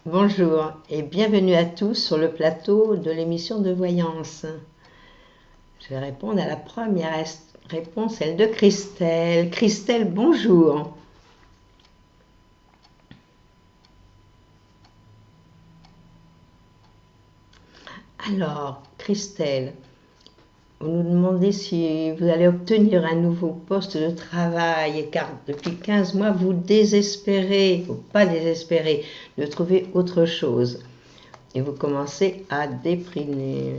Bonjour et bienvenue à tous sur le plateau de l'émission de voyance. Je vais répondre à la première réponse, celle de Christelle. Christelle, bonjour. Alors, Christelle, vous nous demandez si vous allez obtenir un nouveau poste de travail, car depuis 15 mois, vous désespérez, il ne faut pas désespérer, de trouver autre chose. Et vous commencez à déprimer.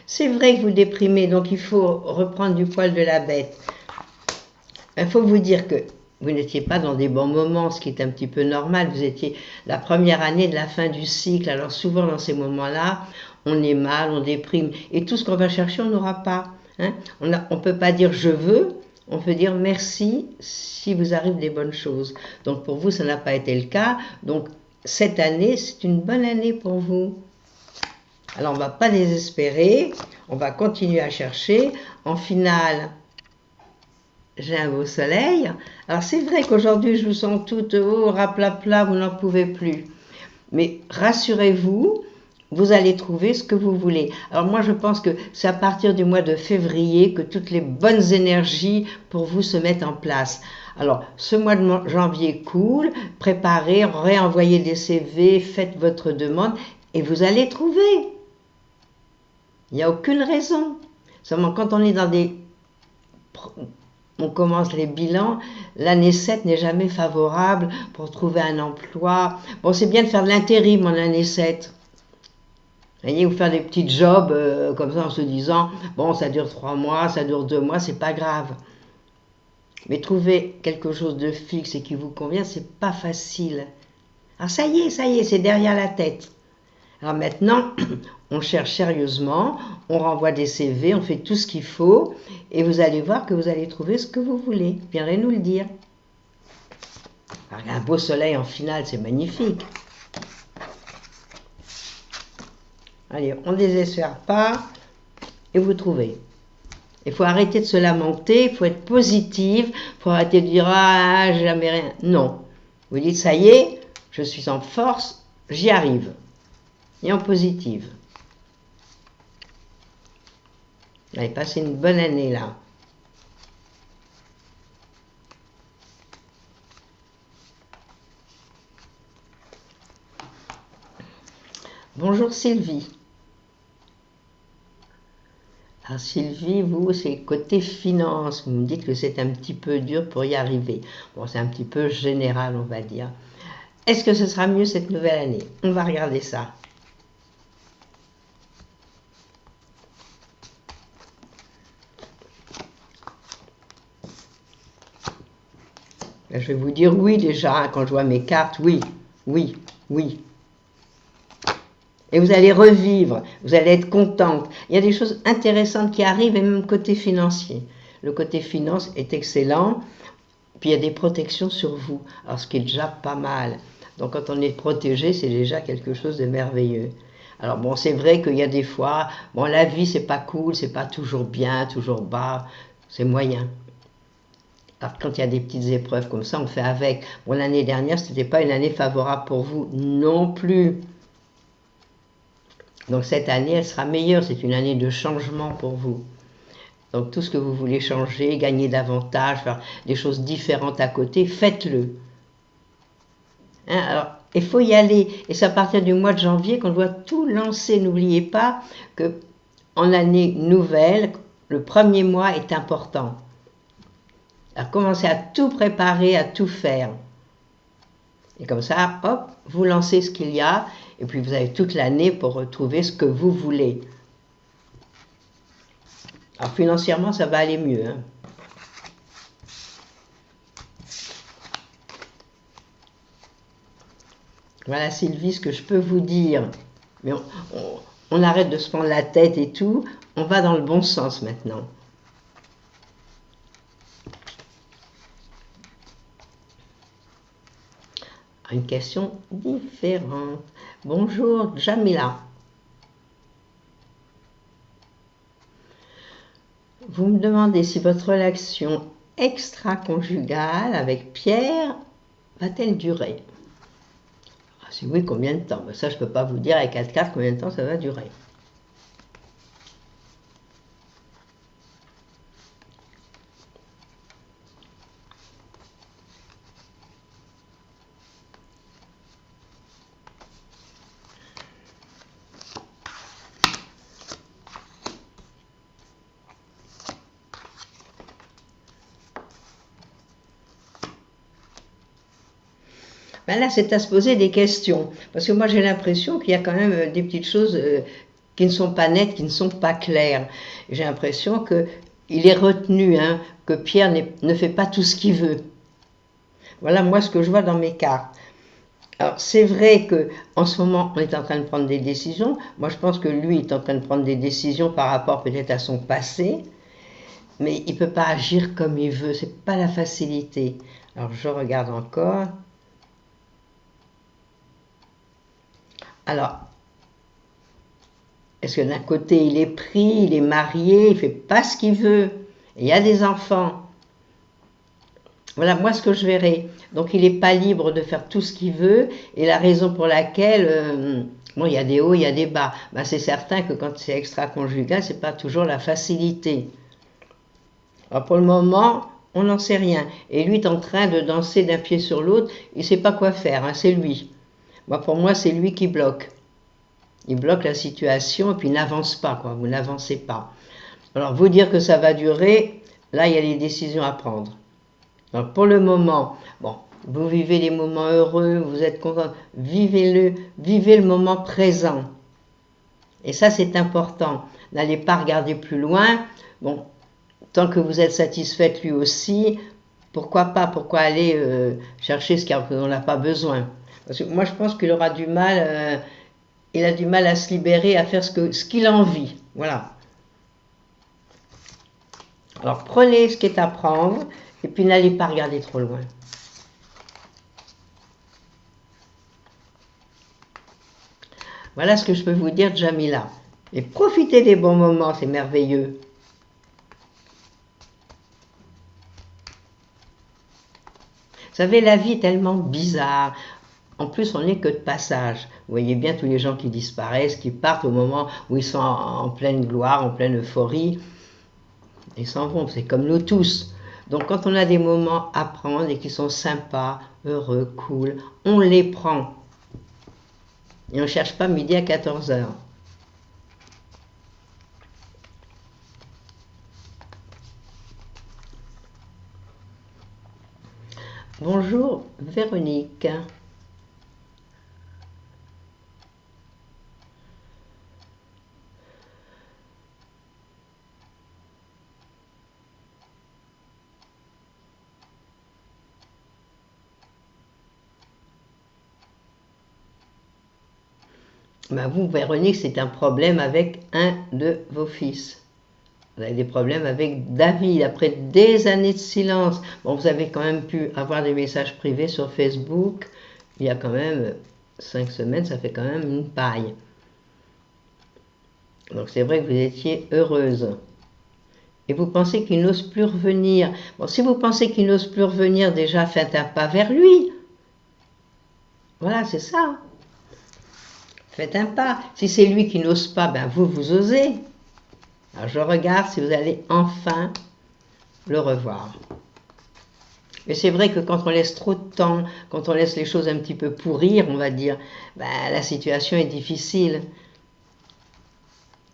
C'est vrai que vous déprimez, donc il faut reprendre du poil de la bête. Il faut vous dire que vous n'étiez pas dans des bons moments, ce qui est un petit peu normal. Vous étiez la première année de la fin du cycle. Alors souvent dans ces moments-là, on est mal, on déprime. Et tout ce qu'on va chercher, on n'aura pas. Hein. On ne peut pas dire je veux, on peut dire merci si vous arrivent des bonnes choses. Donc pour vous, ça n'a pas été le cas. Donc cette année, c'est une bonne année pour vous. Alors on ne va pas désespérer, on va continuer à chercher. En finale, j'ai un beau soleil. Alors c'est vrai qu'aujourd'hui je vous sens toute raplapla, vous n'en pouvez plus. Mais rassurez-vous, vous allez trouver ce que vous voulez. Alors moi je pense que c'est à partir du mois de février que toutes les bonnes énergies pour vous se mettent en place. Alors ce mois de janvier est cool, préparez, réenvoyez des CV, faites votre demande et vous allez trouver. Il n'y a aucune raison. Seulement quand on est dans des... On commence les bilans, l'année 7 n'est jamais favorable pour trouver un emploi. Bon, c'est bien de faire de l'intérim en année 7. Vous voyez, ou faire des petits jobs comme ça en se disant, bon, ça dure 3 mois, ça dure 2 mois, c'est pas grave. Mais trouver quelque chose de fixe et qui vous convient, c'est pas facile. Alors ça y est, c'est derrière la tête. Alors maintenant, on cherche sérieusement, on renvoie des CV, on fait tout ce qu'il faut, et vous allez voir que vous allez trouver ce que vous voulez. Viendrez nous le dire. Alors, un beau soleil en finale, c'est magnifique. Allez, on ne désespère pas, et vous trouvez. Il faut arrêter de se lamenter, il faut être positive, il faut arrêter de dire « Ah, j'ai jamais rien ». Non. Vous dites « Ça y est, je suis en force, j'y arrive ». Et en positive. Vous allez passer une bonne année là. Bonjour Sylvie. Alors Sylvie, vous, c'est côté finance. Vous me dites que c'est un petit peu dur pour y arriver. Bon, c'est un petit peu général, on va dire. Est-ce que ce sera mieux cette nouvelle année? On va regarder ça. Je vais vous dire oui déjà, hein, quand je vois mes cartes, oui, oui, oui. Et vous allez revivre, vous allez être contente. Il y a des choses intéressantes qui arrivent, et même côté financier. Le côté finance est excellent, puis il y a des protections sur vous, alors ce qui est déjà pas mal. Donc quand on est protégé, c'est déjà quelque chose de merveilleux. Alors bon, c'est vrai qu'il y a des fois, bon, la vie c'est pas cool, c'est pas toujours bien, toujours bas, c'est moyen. Alors quand il y a des petites épreuves comme ça, on fait avec. Bon, l'année dernière, ce n'était pas une année favorable pour vous non plus. Donc cette année, elle sera meilleure, c'est une année de changement pour vous. Donc tout ce que vous voulez changer, gagner davantage, faire des choses différentes à côté, faites-le. Hein, alors, il faut y aller. Et c'est à partir du mois de janvier qu'on doit tout lancer. N'oubliez pas que en année nouvelle, le premier mois est important. Alors commencez à tout préparer, à tout faire. Et comme ça, hop, vous lancez ce qu'il y a, et puis vous avez toute l'année pour retrouver ce que vous voulez. Alors financièrement, ça va aller mieux. Hein. Voilà Sylvie, ce que je peux vous dire. Mais on arrête de se prendre la tête et tout, on va dans le bon sens maintenant. Une question différente. Bonjour Jamila. Vous me demandez si votre relation extra-conjugale avec Pierre va-t-elle durer? Si oui, combien de temps? Ça, je ne peux pas vous dire avec 4 cartes combien de temps ça va durer. Ben là, c'est à se poser des questions. Parce que moi, j'ai l'impression qu'il y a quand même des petites choses qui ne sont pas nettes, qui ne sont pas claires. J'ai l'impression qu'il est retenu, hein, que Pierre ne fait pas tout ce qu'il veut. Voilà, moi, ce que je vois dans mes cartes. Alors, c'est vrai qu'en ce moment, on est en train de prendre des décisions. Moi, je pense que lui est en train de prendre des décisions par rapport peut-être à son passé. Mais il ne peut pas agir comme il veut. Ce n'est pas la facilité. Alors, je regarde encore. Alors, est-ce que d'un côté, il est pris, il est marié, il ne fait pas ce qu'il veut, et il y a des enfants. Voilà, moi, ce que je verrai. Donc, il n'est pas libre de faire tout ce qu'il veut, et la raison pour laquelle, bon, il y a des hauts, il y a des bas. Ben, c'est certain que quand c'est extra-conjugal, ce n'est pas toujours la facilité. Alors, pour le moment, on n'en sait rien. Et lui est en train de danser d'un pied sur l'autre, il ne sait pas quoi faire, hein, c'est lui. Moi, pour moi, c'est lui qui bloque. Il bloque la situation et puis il n'avance pas, quoi. Vous n'avancez pas. Alors, vous dire que ça va durer, là, il y a les décisions à prendre. Alors, pour le moment, bon, vous vivez les moments heureux, vous êtes content, vivez le moment présent. Et ça, c'est important. N'allez pas regarder plus loin. Bon, tant que vous êtes satisfaite lui aussi, pourquoi pas? Pourquoi aller chercher ce dont on n'a pas besoin? Parce que moi, je pense qu'il aura du mal... il a du mal à se libérer, à faire ce qu'il a envie. Voilà. Alors prenez ce qui est à prendre et puis n'allez pas regarder trop loin. Voilà ce que je peux vous dire, Jamila. Et profitez des bons moments, c'est merveilleux. Vous savez, la vie est tellement bizarre. En plus, on n'est que de passage. Vous voyez bien tous les gens qui disparaissent, qui partent au moment où ils sont en pleine gloire, en pleine euphorie. Ils s'en vont, c'est comme nous tous. Donc quand on a des moments à prendre et qui sont sympas, heureux, cool, on les prend. Et on ne cherche pas midi à 14h. Bonjour Véronique. Ben vous, Véronique, c'est un problème avec un de vos fils. Vous avez des problèmes avec David, après des années de silence. Bon, vous avez quand même pu avoir des messages privés sur Facebook. Il y a quand même 5 semaines, ça fait quand même une paille. Donc c'est vrai que vous étiez heureuse. Et vous pensez qu'il n'ose plus revenir. Bon, si vous pensez qu'il n'ose plus revenir, déjà faites un pas vers lui. Voilà, c'est ça. Faites un pas. Si c'est lui qui n'ose pas, ben vous osez. Alors je regarde si vous allez enfin le revoir. Et c'est vrai que quand on laisse trop de temps, quand on laisse les choses un petit peu pourrir, on va dire, ben, la situation est difficile.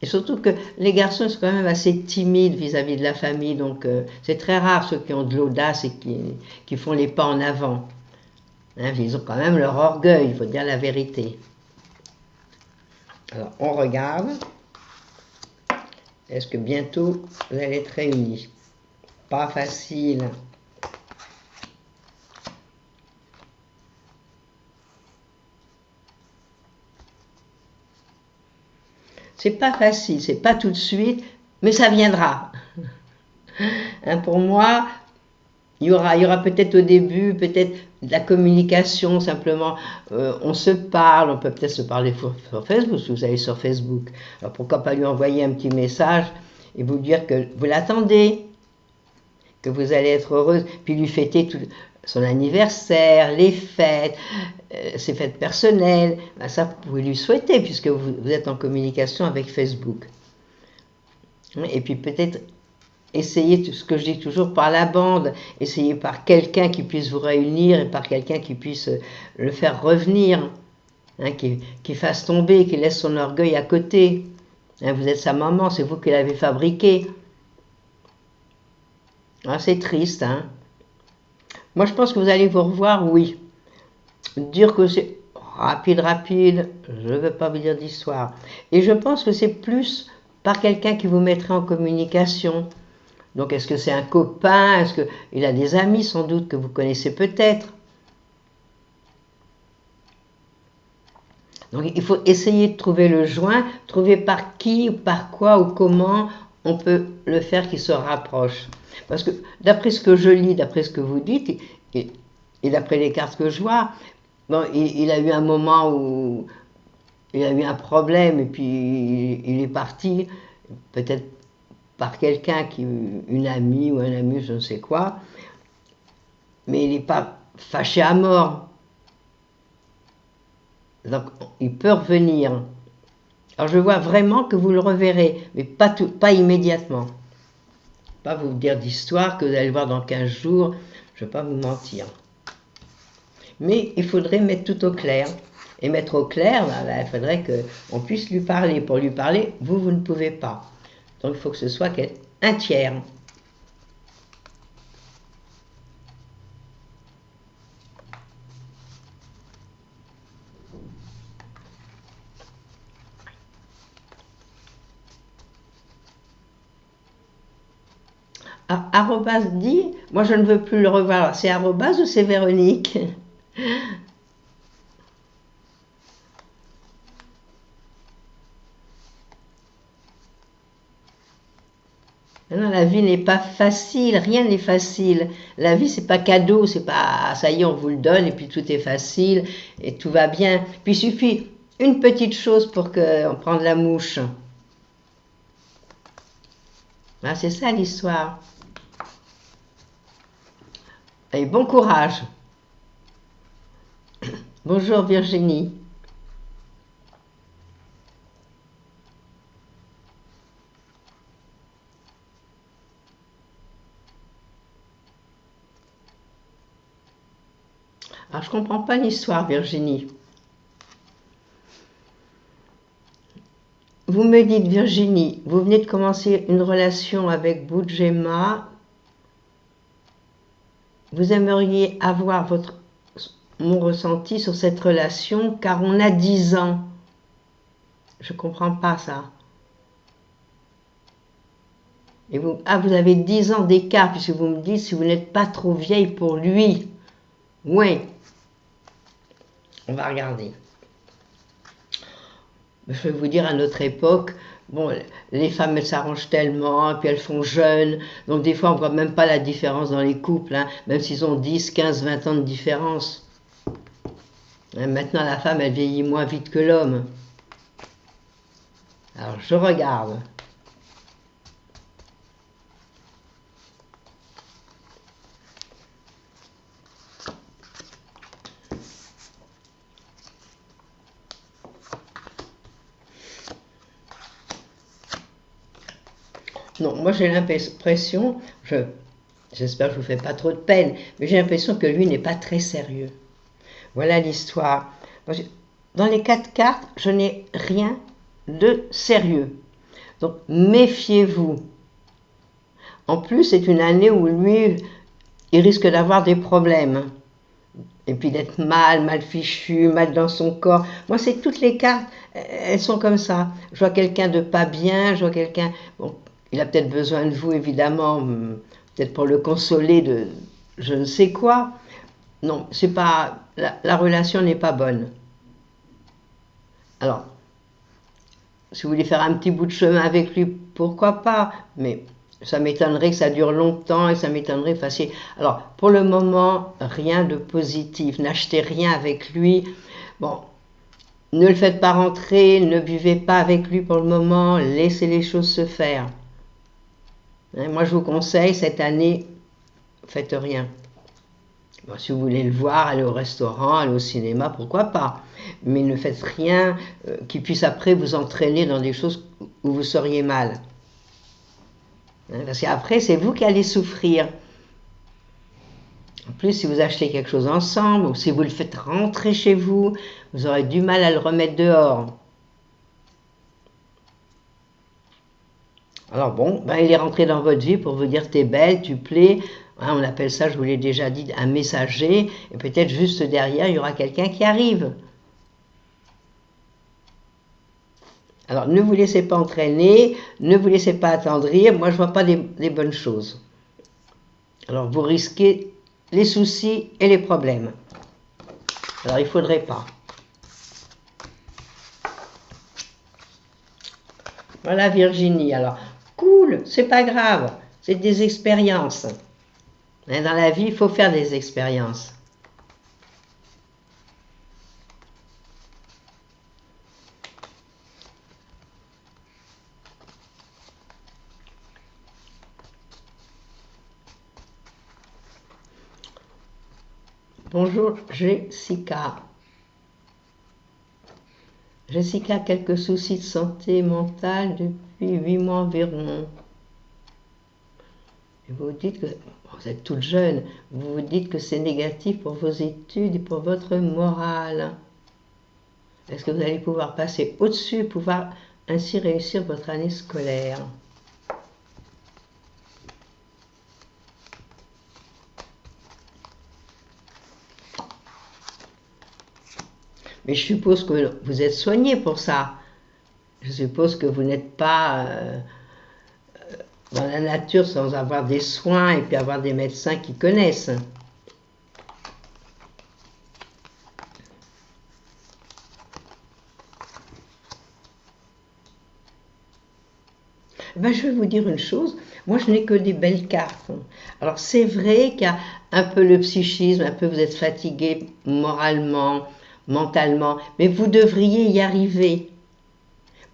Et surtout que les garçons sont quand même assez timides vis-à-vis de la famille, donc c'est très rare ceux qui ont de l'audace et qui font les pas en avant. Hein, ils ont quand même leur orgueil, il faut dire la vérité. Alors, on regarde. Est-ce que bientôt vous allez être réunis? Pas facile. C'est pas facile, c'est pas tout de suite, mais ça viendra. Hein, pour moi, il y aura peut-être au début, peut-être de la communication, simplement, on se parle, on peut peut-être se parler sur Facebook, si vous allez sur Facebook. Alors pourquoi pas lui envoyer un petit message et vous dire que vous l'attendez, que vous allez être heureuse, puis lui fêter tout son anniversaire, les fêtes, ses fêtes personnelles, ben ça vous pouvez lui souhaiter puisque vous êtes en communication avec Facebook. Et puis peut-être essayez tout ce que je dis toujours par la bande, essayez par quelqu'un qui puisse vous réunir et par quelqu'un qui puisse le faire revenir, hein, qui fasse tomber, qui laisse son orgueil à côté. Hein, vous êtes sa maman, c'est vous qui l'avez fabriqué. Ah, c'est triste, hein. Moi, je pense que vous allez vous revoir, oui. Dire que c'est rapide, je ne veux pas vous dire d'histoire. Et je pense que c'est plus par quelqu'un qui vous mettrait en communication. Donc, est-ce que c'est un copain? Est-ce qu'il a des amis, sans doute, que vous connaissez peut-être? Donc, il faut essayer de trouver le joint, trouver par qui, par quoi ou comment on peut le faire qu'il se rapproche. Parce que d'après ce que je lis, d'après ce que vous dites, et d'après les cartes que je vois, bon, il a eu un moment où il a eu un problème et puis il est parti, peut-être par quelqu'un, une amie ou un ami, je ne sais quoi, mais il n'est pas fâché à mort. Donc il peut revenir. Alors je vois vraiment que vous le reverrez, mais pas immédiatement. Pas vous dire d'histoire que vous allez le voir dans 15 jours, je ne vais pas vous mentir. Mais il faudrait mettre tout au clair. Et mettre au clair, là, il faudrait qu'on puisse lui parler. Pour lui parler, vous ne pouvez pas. Donc il faut que ce soit un tiers. Arrobas dit, moi je ne veux plus le revoir. C'est arrobas ou c'est Véronique? Non, la vie n'est pas facile, rien n'est facile. La vie, c'est pas cadeau, c'est pas ça y est, on vous le donne et puis tout est facile et tout va bien. Puis il suffit une petite chose pour qu'on prenne la mouche. Ah, c'est ça l'histoire. Et bon courage. Bonjour Virginie. Alors je comprends pas l'histoire Virginie. Vous me dites Virginie, vous venez de commencer une relation avec Boudjema. Vous aimeriez avoir mon ressenti sur cette relation car on a 10 ans. Je ne comprends pas ça. Et vous avez 10 ans d'écart puisque vous me dites si vous n'êtes pas trop vieille pour lui. Oui. On va regarder. Je vais vous dire à notre époque, bon, les femmes elles s'arrangent tellement, et puis elles font jeunes, donc des fois on ne voit même pas la différence dans les couples, hein, même s'ils ont 10, 15, 20 ans de différence. Maintenant la femme elle vieillit moins vite que l'homme. Alors je regarde. Non, moi j'ai l'impression, j'espère que je ne vous fais pas trop de peine, mais j'ai l'impression que lui n'est pas très sérieux. Voilà l'histoire. Dans les 4 cartes, je n'ai rien de sérieux. Donc méfiez-vous. En plus, c'est une année où lui, il risque d'avoir des problèmes. Et puis d'être mal fichu, mal dans son corps. Moi, c'est toutes les cartes, elles sont comme ça. Je vois quelqu'un de pas bien, je vois quelqu'un... Bon, il a peut-être besoin de vous, évidemment, peut-être pour le consoler de je ne sais quoi. Non, c'est pas la relation n'est pas bonne. Alors, si vous voulez faire un petit bout de chemin avec lui, pourquoi pas, mais ça m'étonnerait que ça dure longtemps et ça m'étonnerait facile. Alors, pour le moment, rien de positif. N'achetez rien avec lui. Bon, ne le faites pas rentrer, ne buvez pas avec lui pour le moment, laissez les choses se faire. Moi, je vous conseille cette année, faites rien. Bon, si vous voulez le voir, allez au restaurant, allez au cinéma, pourquoi pas. Mais ne faites rien qui puisse après vous entraîner dans des choses où vous seriez mal. Hein, parce qu'après, c'est vous qui allez souffrir. En plus, si vous achetez quelque chose ensemble, ou si vous le faites rentrer chez vous, vous aurez du mal à le remettre dehors. Alors bon, ben il est rentré dans votre vie pour vous dire t'es belle, tu plais. Hein, on appelle ça, je vous l'ai déjà dit, un messager. Et peut-être juste derrière, il y aura quelqu'un qui arrive. Alors ne vous laissez pas entraîner, ne vous laissez pas attendrir. Moi, je ne vois pas des bonnes choses. Alors vous risquez les soucis et les problèmes. Alors il ne faudrait pas. Voilà Virginie. Alors, cool, c'est pas grave, c'est des expériences. Dans la vie, il faut faire des expériences. Bonjour Jessica. Jessica a quelques soucis de santé mentale depuis 8 mois environ. Et vous dites que, vous êtes toute jeune, vous vous dites que c'est négatif pour vos études et pour votre morale. Est-ce que vous allez pouvoir passer au-dessus, pouvoir ainsi réussir votre année scolaire? Mais je suppose que vous êtes soigné pour ça. Je suppose que vous n'êtes pas dans la nature sans avoir des soins et puis avoir des médecins qui connaissent. Ben, je vais vous dire une chose, moi je n'ai que des belles cartes. Alors c'est vrai qu'il y a un peu le psychisme, un peu vous êtes fatigué moralement, mentalement, mais vous devriez y arriver.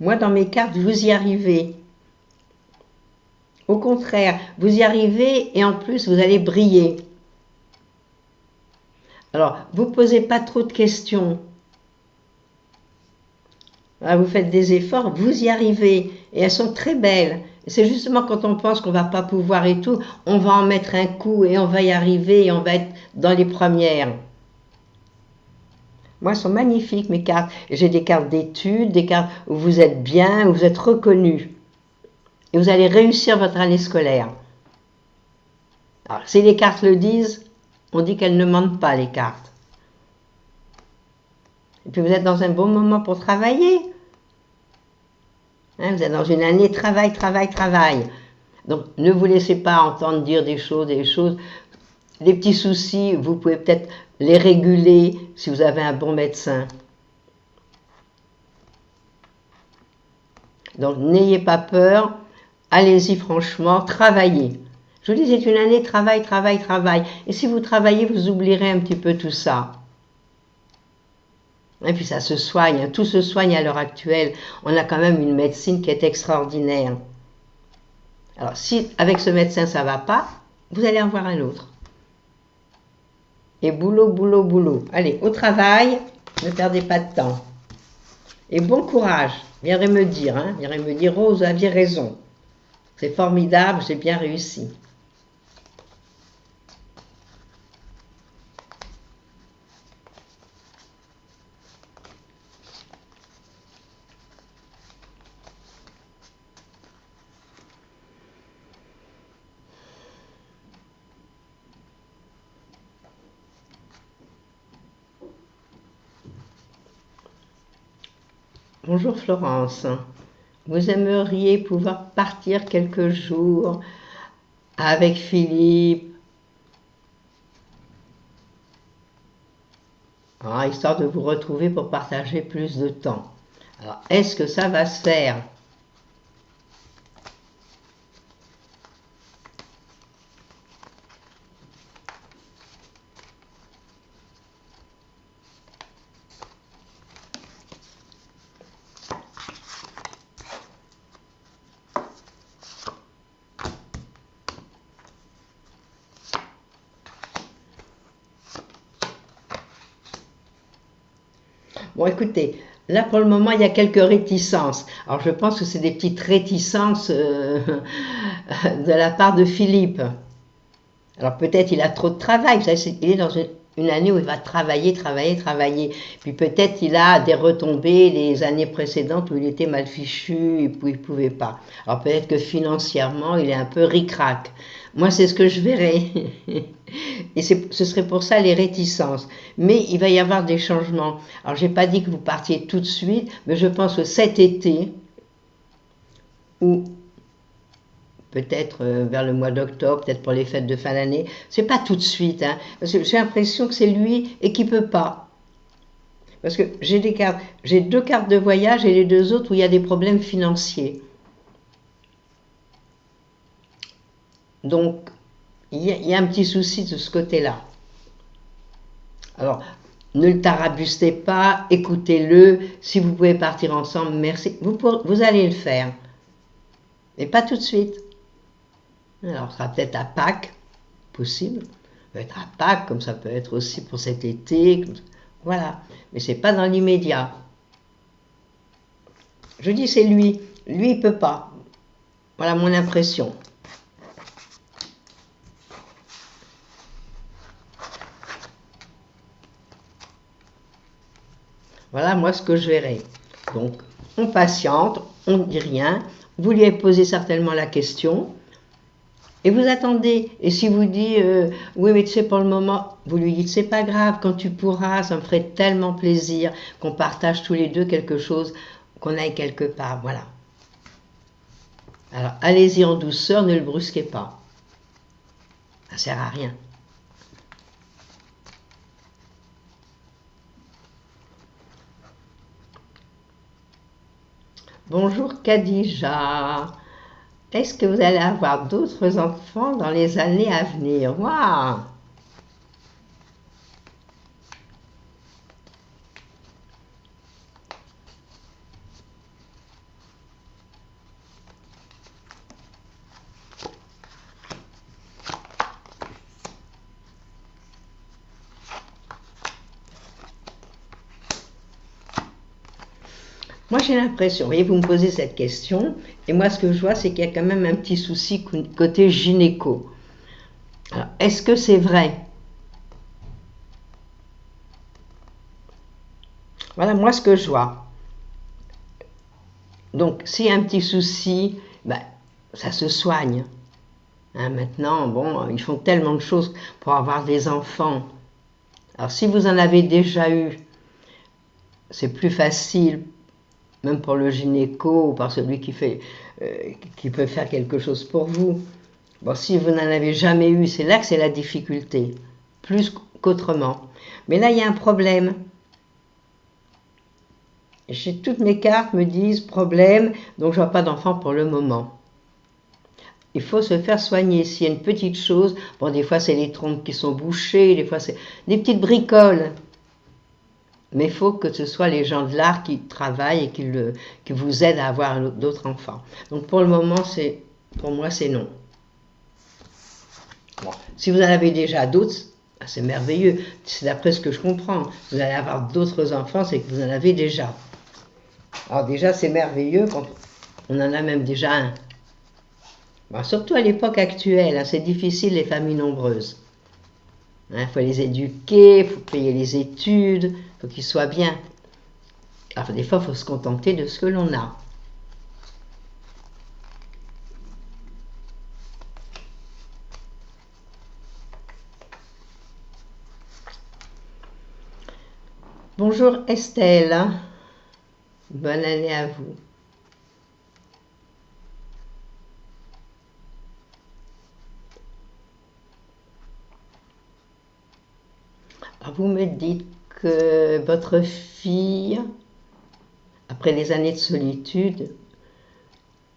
Moi dans mes cartes, vous y arrivez. Au contraire, vous y arrivez et en plus vous allez briller. Alors, vous ne posez pas trop de questions. Vous faites des efforts, vous y arrivez. Et elles sont très belles. C'est justement quand on pense qu'on ne va pas pouvoir et tout, on va en mettre un coup et on va y arriver et on va être dans les premières. Moi, elles sont magnifiques mes cartes. J'ai des cartes d'études, des cartes où vous êtes bien, où vous êtes reconnu. Et vous allez réussir votre année scolaire. Alors, si les cartes le disent, on dit qu'elles ne mentent pas, les cartes. Et puis vous êtes dans un bon moment pour travailler. Hein, vous êtes dans une année travail, travail, travail. Donc ne vous laissez pas entendre dire des choses. Les petits soucis, vous pouvez peut-être les réguler si vous avez un bon médecin. Donc n'ayez pas peur, allez-y franchement, travaillez. Je vous dis, c'est une année travail, travail, travail. Et si vous travaillez, vous oublierez un petit peu tout ça. Et puis ça se soigne, hein. Tout se soigne à l'heure actuelle. On a quand même une médecine qui est extraordinaire. Alors si avec ce médecin ça ne va pas, vous allez en voir un autre. Et boulot, boulot, boulot. Allez, au travail, ne perdez pas de temps. Et bon courage, viendrez me dire, hein, viendrez me dire, Rose, vous aviez raison. C'est formidable, j'ai bien réussi. Bonjour Florence, vous aimeriez pouvoir partir quelques jours avec Philippe, histoire de vous retrouver pour partager plus de temps. Alors, est-ce que ça va se faire? Bon, écoutez, là pour le moment, il y a quelques réticences. Alors je pense que c'est des petites réticences de la part de Philippe. Alors peut-être il a trop de travail, vous savez, il est dans une année où il va travailler, travailler, travailler. Puis peut-être il a des retombées les années précédentes où il était mal fichu et puis il ne pouvait pas. Alors peut-être que financièrement il est un peu ric-rac. Moi c'est ce que je verrais. Et ce serait pour ça les réticences. Mais il va y avoir des changements. Alors j'ai pas dit que vous partiez tout de suite, mais je pense que cet été, ou peut-être vers le mois d'octobre, peut-être pour les fêtes de fin d'année. C'est pas tout de suite, hein, parce que j'ai l'impression que c'est lui et qu'il peut pas. Parce que j'ai des cartes, j'ai 2 cartes de voyage et les 2 autres où il y a des problèmes financiers. Donc, il y a un petit souci de ce côté-là. Alors, ne le tarabustez pas, écoutez-le. Si vous pouvez partir ensemble, merci. Vous allez le faire. Mais pas tout de suite. Alors, ce sera peut-être à Pâques, possible. Ça peut être à Pâques, comme ça peut être aussi pour cet été. Voilà. Mais c'est pas dans l'immédiat. Je dis c'est lui. Lui, il peut pas. Voilà mon impression. Voilà moi ce que je verrai. Donc, on patiente, on ne dit rien. Vous lui avez posé certainement la question. Et vous attendez. Et si vous dit oui, mais tu sais, pour le moment, vous lui dites c'est pas grave, quand tu pourras, ça me ferait tellement plaisir qu'on partage tous les deux quelque chose, qu'on aille quelque part. Voilà. Alors, allez-y en douceur, ne le brusquez pas. Ça sert à rien. Bonjour Khadija. Est-ce que vous allez avoir d'autres enfants dans les années à venir? Waouh! Moi j'ai l'impression, vous voyez, vous me posez cette question, et moi ce que je vois c'est qu'il y a quand même un petit souci côté gynéco. Alors, est-ce que c'est vrai? Voilà moi ce que je vois. Donc s'il y a un petit souci, ben, ça se soigne. Hein, maintenant, bon, ils font tellement de choses pour avoir des enfants. Alors si vous en avez déjà eu, c'est plus facile, même pour le gynéco ou par celui qui peut faire quelque chose pour vous. Bon, si vous n'en avez jamais eu, c'est là que c'est la difficulté, plus qu'autrement. Mais là, il y a un problème. Toutes mes cartes me disent problème, donc je vois pas d'enfant pour le moment. Il faut se faire soigner. S'il y a une petite chose, bon, des fois c'est les trompes qui sont bouchées, des fois c'est des petites bricoles. Mais il faut que ce soit les gens de l'art qui travaillent et qui vous aident à avoir d'autres enfants. Donc pour le moment, pour moi, c'est non. Bon. Si vous en avez déjà d'autres, c'est merveilleux. C'est d'après ce que je comprends. Vous allez avoir d'autres enfants, c'est que vous en avez déjà. Alors déjà, c'est merveilleux quand on en a même déjà un. Bon, surtout à l'époque actuelle, hein, c'est difficile les familles nombreuses. Il faut les éduquer, il faut payer les études, il faut qu'ils soient bien. Alors des fois, il faut se contenter de ce que l'on a. Bonjour Estelle, bonne année à vous. Alors, vous me dites que votre fille, après les années de solitude,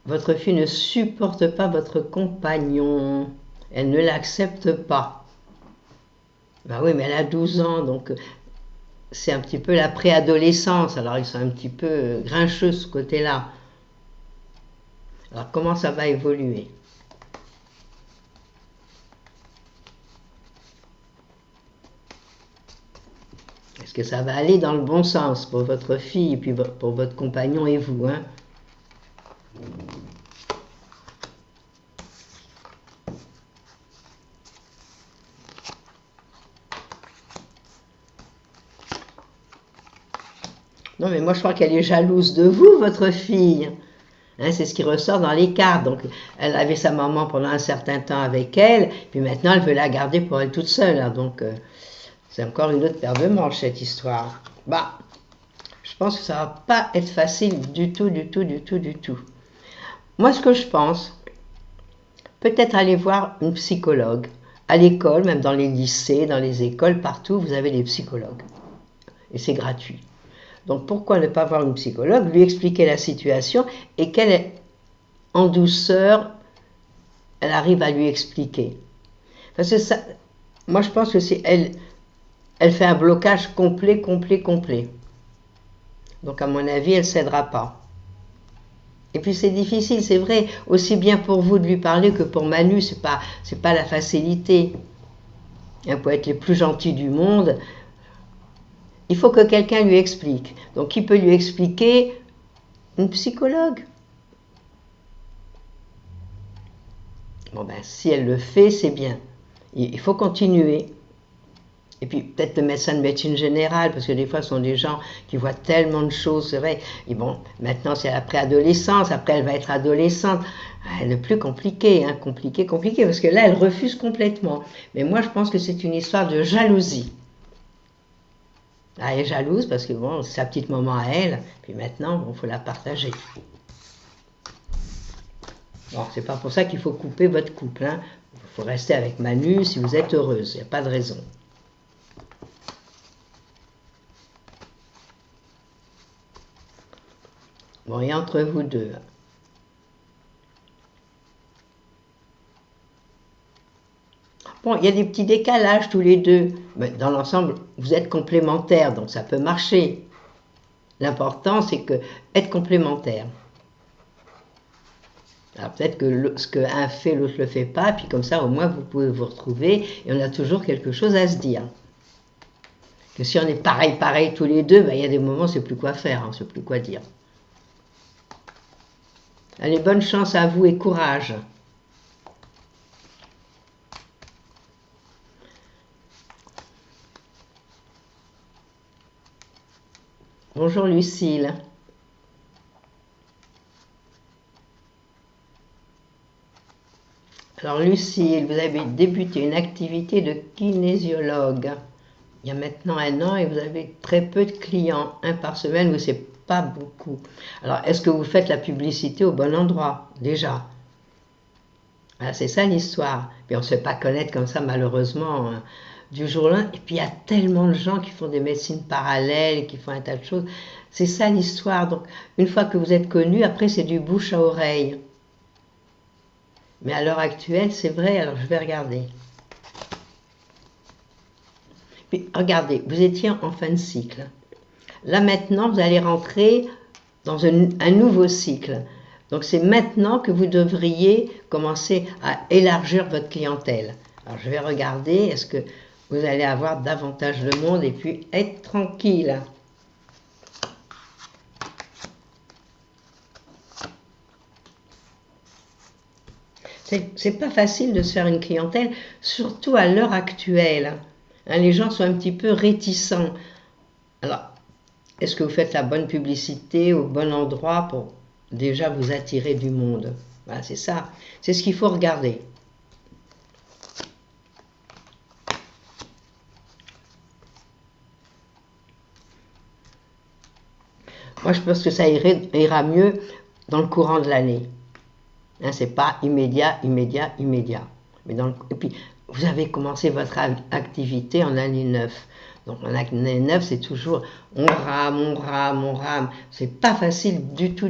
votre fille ne supporte pas votre compagnon. Elle ne l'accepte pas. Ben oui, mais elle a 12 ans, donc c'est un petit peu la préadolescence. Alors ils sont un petit peu grincheux ce côté-là. Alors comment ça va évoluer? Est-ce que ça va aller dans le bon sens pour votre fille et puis pour votre compagnon et vous, hein? Non, mais moi je crois qu'elle est jalouse de vous, votre fille. Hein, c'est ce qui ressort dans les cartes. Donc, elle avait sa maman pendant un certain temps avec elle, puis maintenant elle veut la garder pour elle toute seule. Hein, donc, c'est encore une autre paire de manches, cette histoire. Bah, je pense que ça va pas être facile du tout, du tout, du tout, du tout. Moi, ce que je pense, peut-être aller voir une psychologue. À l'école, même dans les lycées, dans les écoles, partout, vous avez des psychologues. Et c'est gratuit. Donc pourquoi ne pas voir une psychologue, lui expliquer la situation et qu'elle, en douceur, elle arrive à lui expliquer. Parce que ça, moi je pense que si elle fait un blocage complet. Donc à mon avis, elle ne cédera pas. Et puis c'est difficile, c'est vrai, aussi bien pour vous de lui parler que pour Manu, c'est pas la facilité. Elle peut être les plus gentils du monde. Il faut que quelqu'un lui explique. Donc, qui peut lui expliquer? Une psychologue. Bon, ben, si elle le fait, c'est bien. Il faut continuer. Et puis, peut-être le médecin de médecine générale, parce que des fois, ce sont des gens qui voient tellement de choses, c'est vrai. Et bon, maintenant, c'est la préadolescence. Après, elle va être adolescente. Elle est plus compliquée, hein, compliquée, parce que là, elle refuse complètement. Mais moi, je pense que c'est une histoire de jalousie. Elle est jalouse parce que bon, c'est sa petite maman à elle, puis maintenant, bon, faut la partager. Bon, c'est pas pour ça qu'il faut couper votre couple, hein. Il faut rester avec Manu si vous êtes heureuse, il n'y a pas de raison. Bon, et entre vous deux. Bon, il y a des petits décalages tous les deux, mais dans l'ensemble, vous êtes complémentaires, donc ça peut marcher. L'important, c'est que être complémentaires. Alors peut-être que ce qu'un fait, l'autre ne le fait pas, puis comme ça, au moins, vous pouvez vous retrouver, et on a toujours quelque chose à se dire. Que si on est pareil tous les deux, ben, il y a des moments, c'est plus quoi faire, hein, c'est plus quoi dire. Allez, bonne chance à vous et courage. Bonjour Lucille. Alors Lucille, vous avez débuté une activité de kinésiologue il y a maintenant 1 an et vous avez très peu de clients, 1 par semaine, mais c'est pas beaucoup. Alors est-ce que vous faites la publicité au bon endroit déjà? Voilà, c'est ça l'histoire. Puis on ne se fait pas connaître comme ça malheureusement du jour au lendemain. Et puis il y a tellement de gens qui font des médecines parallèles, qui font un tas de choses. C'est ça l'histoire. Donc une fois que vous êtes connu, après c'est du bouche à oreille. Mais à l'heure actuelle, c'est vrai, alors je vais regarder. Puis regardez, vous étiez en fin de cycle. Là maintenant, vous allez rentrer dans un nouveau cycle. Donc c'est maintenant que vous devriez commencer à élargir votre clientèle. Alors je vais regarder, est-ce que vous allez avoir davantage de monde et puis être tranquille. C'est pas facile de se faire une clientèle, surtout à l'heure actuelle. Hein, les gens sont un petit peu réticents. Alors, est-ce que vous faites la bonne publicité au bon endroit pour déjà vous attirer du monde? Voilà, c'est ça. C'est ce qu'il faut regarder. Moi, je pense que ça ira mieux dans le courant de l'année. Hein, c'est pas immédiat. Mais et puis, vous avez commencé votre activité en année 9. Donc en année 9, c'est toujours on rame. C'est pas facile du tout.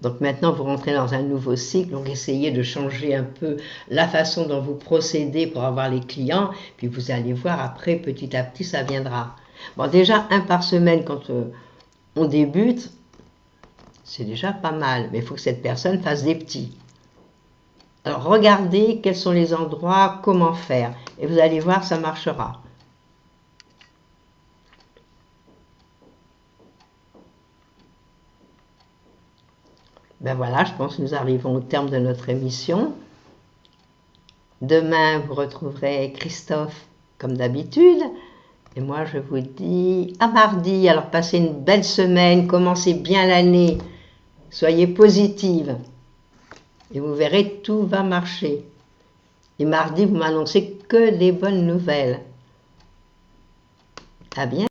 Donc maintenant, vous rentrez dans un nouveau cycle, donc essayez de changer un peu la façon dont vous procédez pour avoir les clients, puis vous allez voir après, petit à petit, ça viendra. Bon, déjà, 1 par semaine quand on débute, c'est déjà pas mal, mais il faut que cette personne fasse des petits. Alors regardez quels sont les endroits, comment faire, et vous allez voir, ça marchera. Ben voilà, je pense que nous arrivons au terme de notre émission. Demain, vous retrouverez Christophe comme d'habitude. Et moi, je vous dis à mardi. Alors, passez une belle semaine, commencez bien l'année. Soyez positive. Et vous verrez, tout va marcher. Et mardi, vous m'annoncez que des bonnes nouvelles. À bientôt.